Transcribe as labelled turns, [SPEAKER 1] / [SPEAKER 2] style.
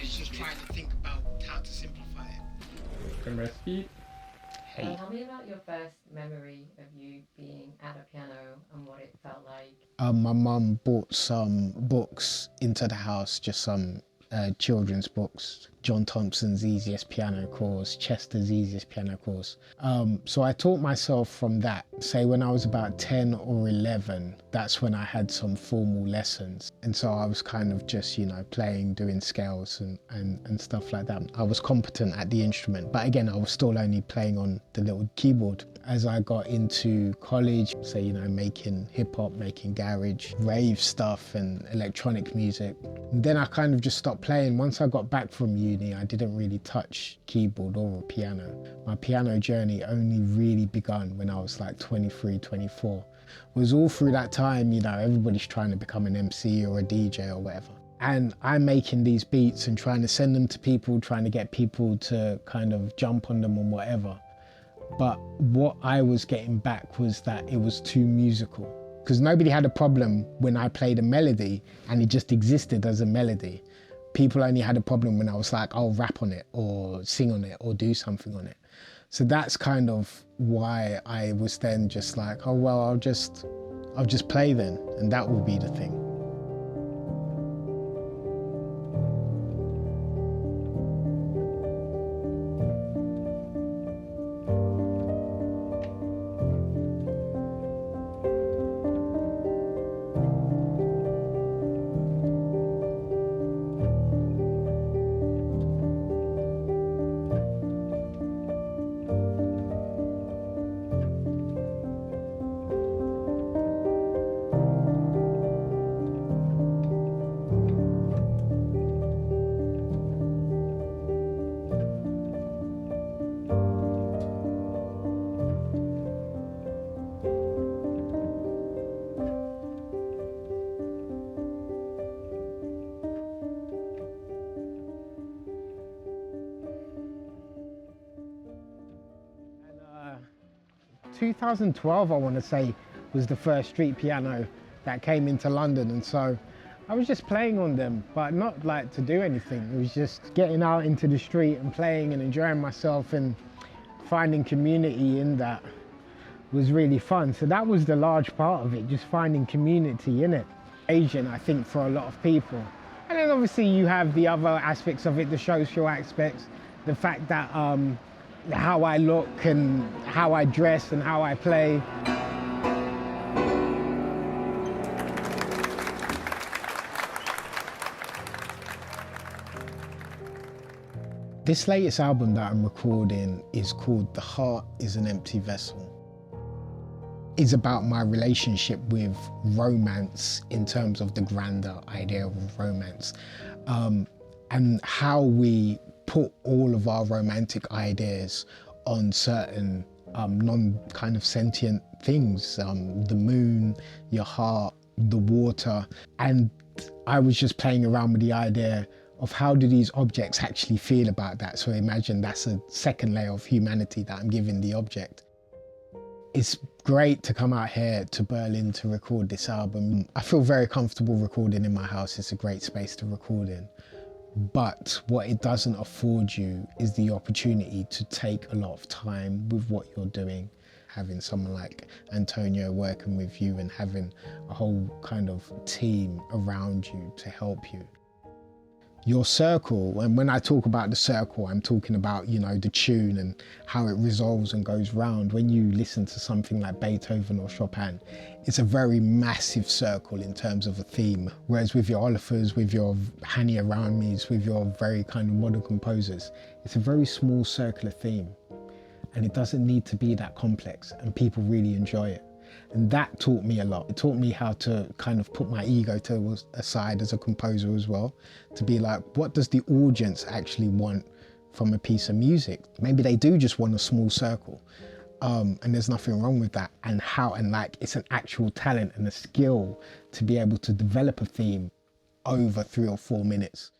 [SPEAKER 1] is just trying to think about how to simplify it.
[SPEAKER 2] From recipe.
[SPEAKER 3] Tell me about your first memory of you being at a piano and what it felt like.
[SPEAKER 4] My mum bought some books into the house, just some children's books. John Thompson's Easiest Piano Course, Chester's Easiest Piano Course. So I taught myself from that. Say when I was about 10 or 11, that's when I had some formal lessons. And so I was kind of just, playing, doing scales and stuff like that. I was competent at the instrument, but again, I was still only playing on the little keyboard. As I got into college, say, making hip hop, making garage, rave stuff and electronic music. And then I kind of just stopped playing. Once I got back from uni, I didn't really touch keyboard or piano. My piano journey only really begun when I was like 23, 24. It was all through that time, everybody's trying to become an MC or a DJ or whatever. And I'm making these beats and trying to send them to people, trying to get people to kind of jump on them and whatever. But what I was getting back was that it was too musical. Because nobody had a problem when I played a melody and it just existed as a melody. People only had a problem when I was like, I'll rap on it or sing on it or do something on it. So that's kind of why I was then just like, oh, well, I'll just play then, and that will be the thing. And 2012, I want to say, was the first street piano that came into London, and so I was just playing on them, but not like to do anything. It was just getting out into the street and playing and enjoying myself, and finding community in that was really fun. So that was the large part of it, just finding community in it. Asian, I think, for a lot of people. And then obviously you have the other aspects of it, the social aspects, the fact that how I look and how I dress and how I play. This latest album that I'm recording is called The Heart is an Empty Vessel. It's about my relationship with romance in terms of the grander idea of romance, and how we put all of our romantic ideas on certain non-kind of sentient things, the moon, your heart, the water. And I was just playing around with the idea of how do these objects actually feel about that. So imagine that's a second layer of humanity that I'm giving the object. It's great to come out here to Berlin to record this album. I feel very comfortable recording in my house. It's a great space to record in. But what it doesn't afford you is the opportunity to take a lot of time with what you're doing. Having someone like Antonio working with you and having a whole kind of team around you to help you. Your circle, and when I talk about the circle, I'm talking about, the tune and how it resolves and goes round. When you listen to something like Beethoven or Chopin, it's a very massive circle in terms of a theme. Whereas with your Olafers, with your Hani Around Me's, with your very kind of modern composers, it's a very small circular theme. And it doesn't need to be that complex, and people really enjoy it. And that taught me a lot. It taught me how to kind of put my ego to aside as a composer as well, to be like, what does the audience actually want from a piece of music? Maybe they do just want a small circle, and there's nothing wrong with that. And it's an actual talent and a skill to be able to develop a theme over 3 or 4 minutes.